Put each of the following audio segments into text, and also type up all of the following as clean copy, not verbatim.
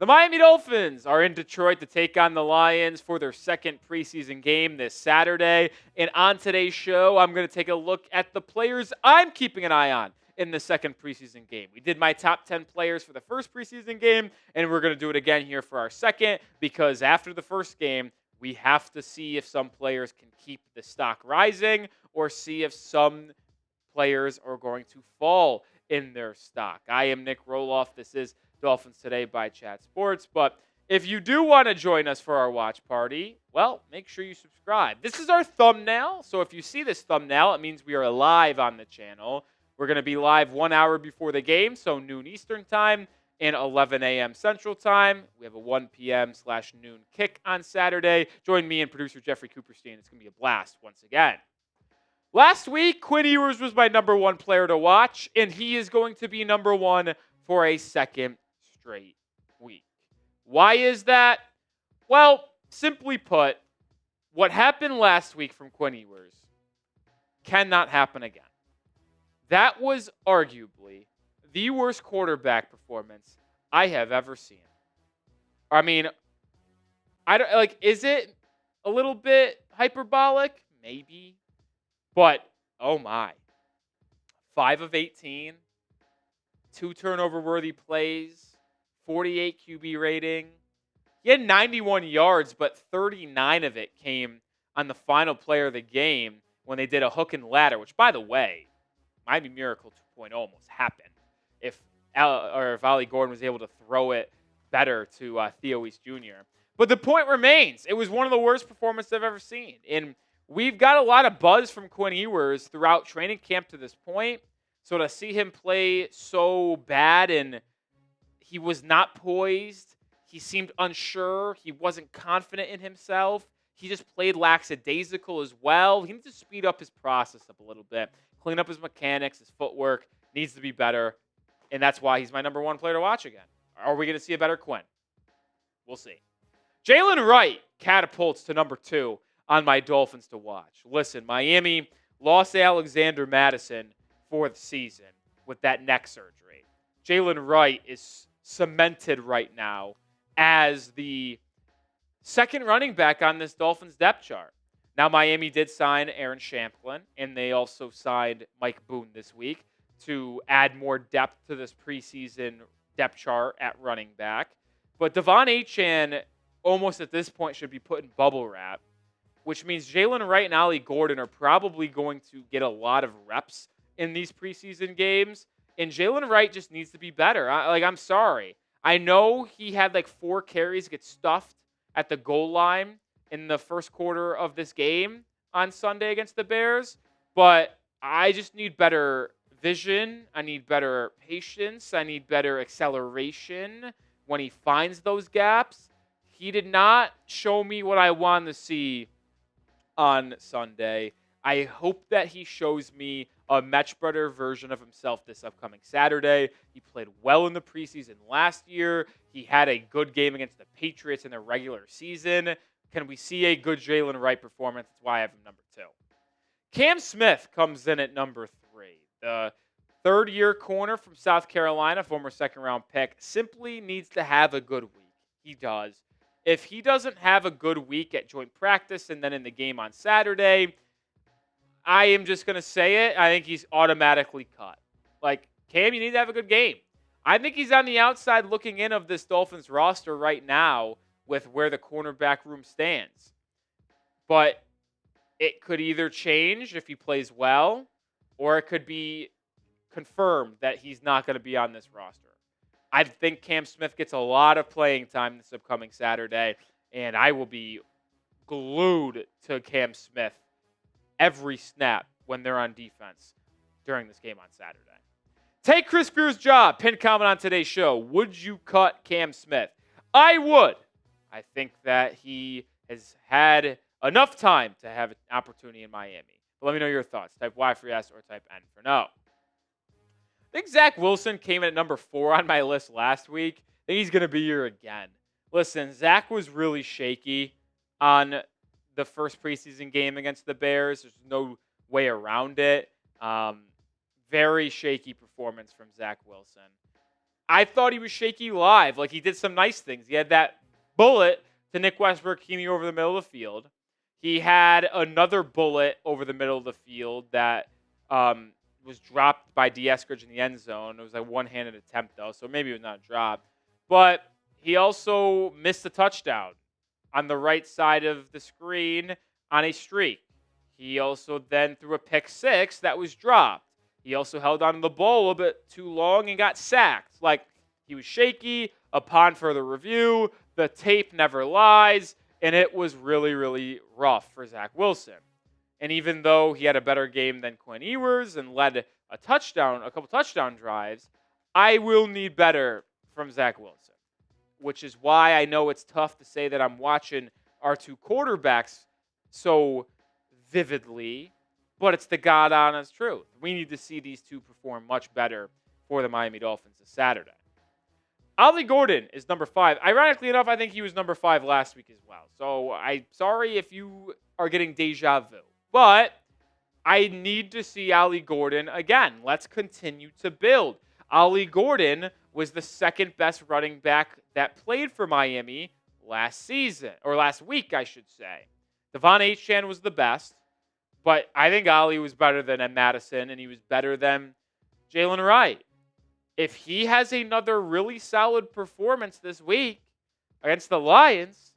The Miami Dolphins are in Detroit to take on the Lions for their second preseason game this Saturday. And on today's show, I'm going to take a look at the players I'm keeping an eye on in the second preseason game. We did my top 10 players for the first preseason game, and we're going to do it again here for our second because after the first game, we have to see if some players can keep the stock rising or see if some players are going to fall in their stock. I am Nic Rohloff. This is Dolphins Today by Chat Sports. But if you do want to join us for our watch party, well, make sure you subscribe. This is our thumbnail. So if you see this thumbnail, it means we are live on the channel. We're going to be live 1 hour before the game, so noon Eastern time and 11 a.m. Central time. We have a 1 p.m./noon kick on Saturday. Join me and producer Jeffrey Cooperstein. It's going to be a blast once again. Last week, Quinn Ewers was my number one player to watch, and he is going to be number one for a second straight week. Why is that? Well, simply put, what happened last week from Quinn Ewers cannot happen again. That was arguably the worst quarterback performance I have ever seen. I mean, is it a little bit hyperbolic? Maybe. But, oh my. 5 of 18, 2 turnover-worthy plays, 48 QB rating. He had 91 yards, but 39 of it came on the final play of the game when they did a hook and ladder, which, by the way, Miami Miracle 2.0 almost happened if Ali Gordon was able to throw it better to Theo Wease Jr. But the point remains, it was one of the worst performances I've ever seen. And we've got a lot of buzz from Quinn Ewers throughout training camp to this point. So to see him play so bad and he was not poised, he seemed unsure, he wasn't confident in himself, he just played lackadaisical as well. He needs to speed up his process up a little bit, clean up his mechanics, his footwork needs to be better, and that's why he's my number one player to watch again. Are we going to see a better Quinn? We'll see. Jaylen Wright catapults to number 2 on my Dolphins to watch. Listen, Miami lost Alexander Madison for the season with that neck surgery. Jaylen Wright is cemented right now as the second running back on this Dolphins depth chart. Now, Miami did sign Aaron Shamplin, and they also signed Mike Boone this week to add more depth to this preseason depth chart at running back. But Devon Achane almost at this point should be put in bubble wrap, which means Jaylen Wright and Ali Gordon are probably going to get a lot of reps in these preseason games, and Jaylen Wright just needs to be better. I'm sorry. I know he had 4 carries get stuffed at the goal line in the first quarter of this game on Sunday against the Bears, but I just need better vision. I need better patience. I need better acceleration when he finds those gaps. He did not show me what I wanted to see on Sunday. I hope that he shows me a much better version of himself this upcoming Saturday. He played well in the preseason last year. He had a good game against the Patriots in the regular season. Can we see a good Jaylen Wright performance? That's why I have him number 2. Cam Smith comes in at number 3. The third-year corner from South Carolina, former second-round pick, simply needs to have a good week. He does. If he doesn't have a good week at joint practice and then in the game on Saturday, I am just going to say it. I think he's automatically cut. Cam, you need to have a good game. I think he's on the outside looking in of this Dolphins roster right now with where the cornerback room stands. But it could either change if he plays well, or it could be confirmed that he's not going to be on this roster. I think Cam Smith gets a lot of playing time this upcoming Saturday, and I will be glued to Cam Smith every snap when they're on defense during this game on Saturday. Take Chris Grier's job. Pin comment on today's show. Would you cut Cam Smith? I would. I think that he has had enough time to have an opportunity in Miami. But let me know your thoughts. Type Y for yes or type N for no. I think Zach Wilson came in at number 4 on my list last week. I think he's going to be here again. Listen, Zach was really shaky on the first preseason game against the Bears. There's no way around it. Very shaky performance from Zach Wilson. I thought he was shaky live. Like, he did some nice things. He had that bullet to Nick Westbrook-Ikini over the middle of the field. He had another bullet over the middle of the field that was dropped by Eskridge in the end zone. It was a one-handed attempt, though, so maybe it was not a drop. But he also missed a touchdown on the right side of the screen on a streak. He also then threw a pick six that was dropped. He also held on to the ball a little bit too long and got sacked. Like, he was shaky. Upon further review, the tape never lies, and it was really, really rough for Zach Wilson. And even though he had a better game than Quinn Ewers and led a couple touchdown drives, I will need better from Zach Wilson, which is why I know it's tough to say that I'm watching our two quarterbacks so vividly, but it's the God honest truth. We need to see these two perform much better for the Miami Dolphins this Saturday. Ollie Gordon is number 5. Ironically enough, I think he was number 5 last week as well. So I'm sorry if you are getting deja vu. But I need to see Ollie Gordon again. Let's continue to build. Ollie Gordon was the second best running back that played for Miami last season, or last week, I should say. Devon Achane was the best, but I think Ollie was better than Madison, and he was better than Jaylen Wright. If he has another really solid performance this week against the Lions,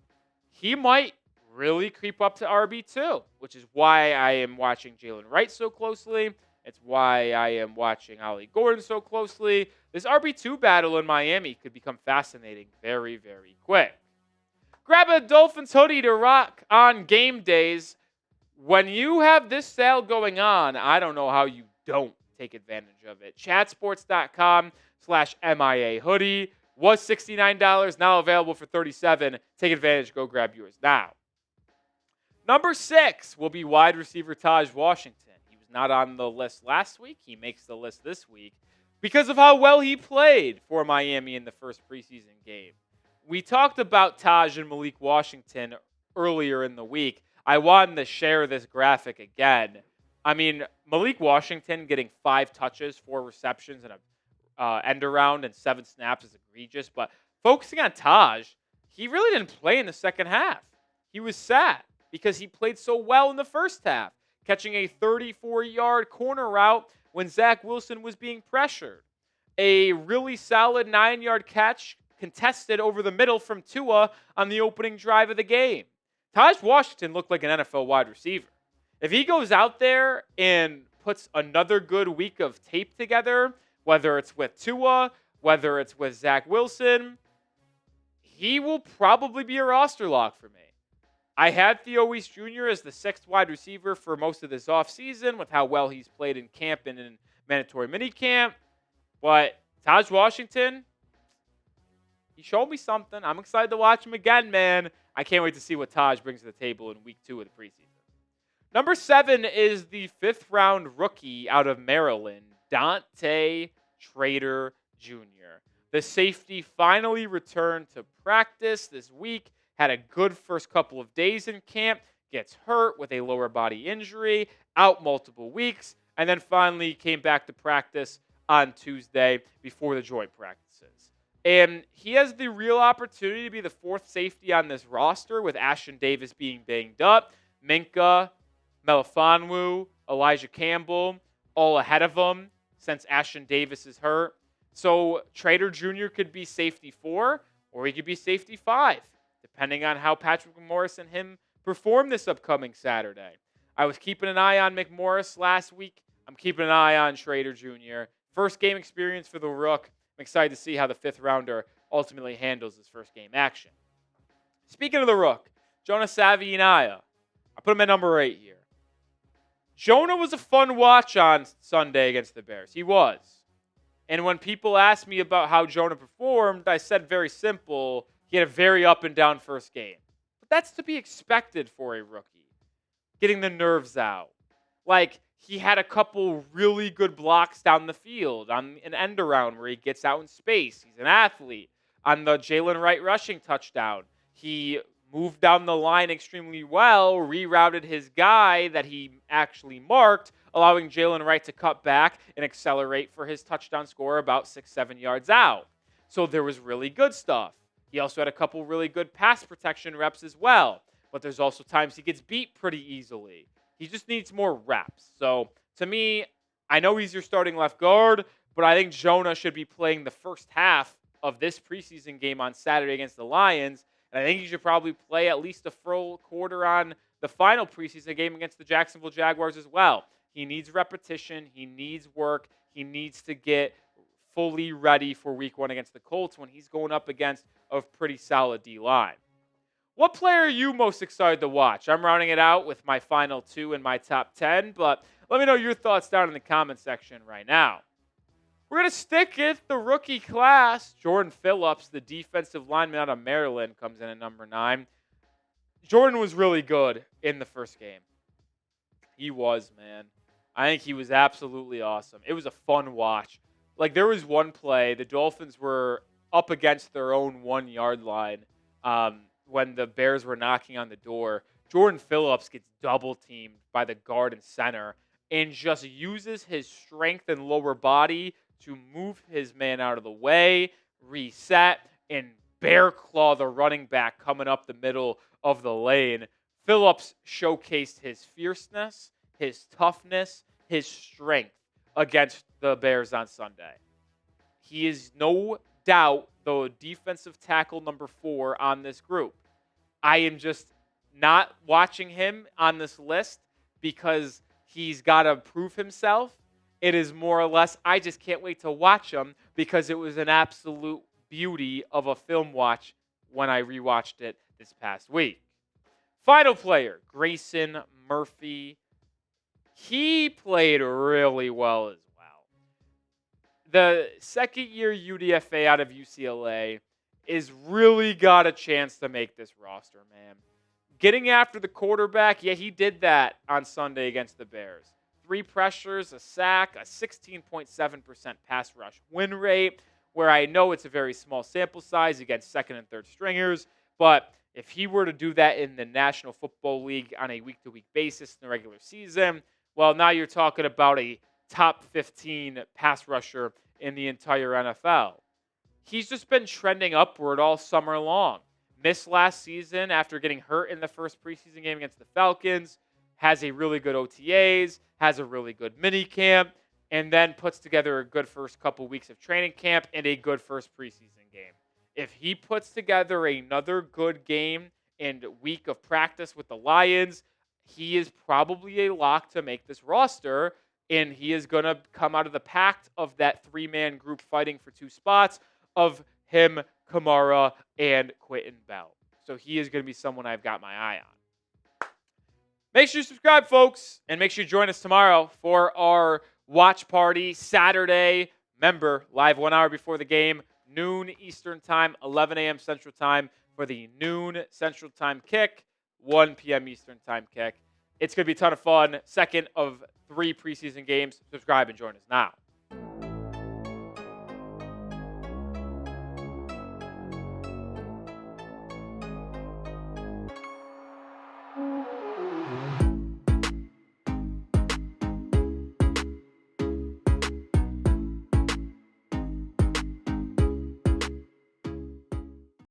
he might really creep up to RB2, which is why I am watching Jaylen Wright so closely. It's why I am watching Ollie Gordon so closely. This RB2 battle in Miami could become fascinating very, very quick. Grab a Dolphins hoodie to rock on game days. When you have this sale going on, I don't know how you don't take advantage of it. Chatsports.com/MIA hoodie was $69, now available for $37. Take advantage. Go grab yours now. Number 6 will be wide receiver Taj Washington. He was not on the list last week. He makes the list this week because of how well he played for Miami in the first preseason game. We talked about Taj and Malik Washington earlier in the week. I wanted to share this graphic again. I mean, Malik Washington getting 5 touches, 4 receptions, and a end around and 7 snaps is egregious. But focusing on Taj, he really didn't play in the second half. He was sat because he played so well in the first half, catching a 34-yard corner route when Zach Wilson was being pressured. A really solid 9-yard catch contested over the middle from Tua on the opening drive of the game. Taj Washington looked like an NFL wide receiver. If he goes out there and puts another good week of tape together, whether it's with Tua, whether it's with Zach Wilson, he will probably be a roster lock for me. I had Theo Weiss Jr. as the 6th wide receiver for most of this offseason with how well he's played in camp and in mandatory minicamp. But Taj Washington, he showed me something. I'm excited to watch him again, man. I can't wait to see what Taj brings to the table in week 2 of the preseason. Number 7 is the 5th-round rookie out of Maryland, Dante Trader Jr. The safety finally returned to practice this week, had a good first couple of days in camp, gets hurt with a lower body injury, out multiple weeks, and then finally came back to practice on Tuesday before the joint practices. And he has the real opportunity to be the 4th safety on this roster with Ashton Davis being banged up, Minka, Melifonwu, Elijah Campbell, all ahead of him since Ashton Davis is hurt. So Trader Jr. could be safety 4 or he could be safety 5, depending on how Patrick McMorris and him perform this upcoming Saturday. I was keeping an eye on McMorris last week. I'm keeping an eye on Trader Jr. First game experience for the Rook. I'm excited to see how the 5th rounder ultimately handles his first game action. Speaking of the Rook, Jonah Savaiinaea. I put him at number 8 here. Jonah was a fun watch on Sunday against the Bears. He was. And when people asked me about how Jonah performed, I said very simple, he had a very up and down first game. But that's to be expected for a rookie. Getting the nerves out. Like, he had a couple really good blocks down the field on an end around where he gets out in space. He's an athlete. On the Jaylen Wright rushing touchdown, he moved down the line extremely well, rerouted his guy that he actually marked, allowing Jaylen Wright to cut back and accelerate for his touchdown score about 6-7 yards out. So there was really good stuff. He also had a couple really good pass protection reps as well. But there's also times he gets beat pretty easily. He just needs more reps. So to me, I know he's your starting left guard, but I think Jonah should be playing the first half of this preseason game on Saturday against the Lions. And I think he should probably play at least a full quarter on the final preseason game against the Jacksonville Jaguars as well. He needs repetition. He needs work. He needs to get fully ready for week 1 against the Colts when he's going up against a pretty solid D-line. What player are you most excited to watch? I'm rounding it out with my final 2 in my top 10, but let me know your thoughts down in the comment section right now. We're going to stick with the rookie class. Jordan Phillips, the defensive lineman out of Maryland, comes in at number 9. Jordan was really good in the first game. He was, man. I think he was absolutely awesome. It was a fun watch. Like, there was one play, the Dolphins were up against their own 1-yard line when the Bears were knocking on the door. Jordan Phillips gets double-teamed by the guard and center and just uses his strength and lower body to move his man out of the way, reset, and bear claw the running back coming up the middle of the lane. Phillips showcased his fierceness, his toughness, his strength against the Bears on Sunday. He is no doubt the defensive tackle number 4 on this group. I am just not watching him on this list because he's got to prove himself. It is more or less, I just can't wait to watch him because it was an absolute beauty of a film watch when I rewatched it this past week. Final player, Grayson Murphy. He played really well as well. The second-year UDFA out of UCLA is really got a chance to make this roster, man. Getting after the quarterback, yeah, he did that on Sunday against the Bears. 3 pressures, a sack, a 16.7% pass rush win rate, where I know it's a very small sample size against second and third stringers, but if he were to do that in the National Football League on a week-to-week basis in the regular season, well, now you're talking about a top 15 pass rusher in the entire NFL. He's just been trending upward all summer long. Missed last season after getting hurt in the first preseason game against the Falcons, has a really good OTAs, has a really good mini camp, and then puts together a good first couple weeks of training camp and a good first preseason game. If he puts together another good game and week of practice with the Lions, he is probably a lock to make this roster, and he is going to come out of the pack of that 3-man group fighting for 2 spots of him, Kamara, and Quentin Bell. So he is going to be someone I've got my eye on. Make sure you subscribe, folks, and make sure you join us tomorrow for our watch party Saturday. Remember, live 1 hour before the game, noon Eastern Time, 11 a.m. Central Time for the noon Central Time kick, 1 p.m. Eastern Time kick. It's going to be a ton of fun. Second of 3 preseason games. Subscribe and join us now.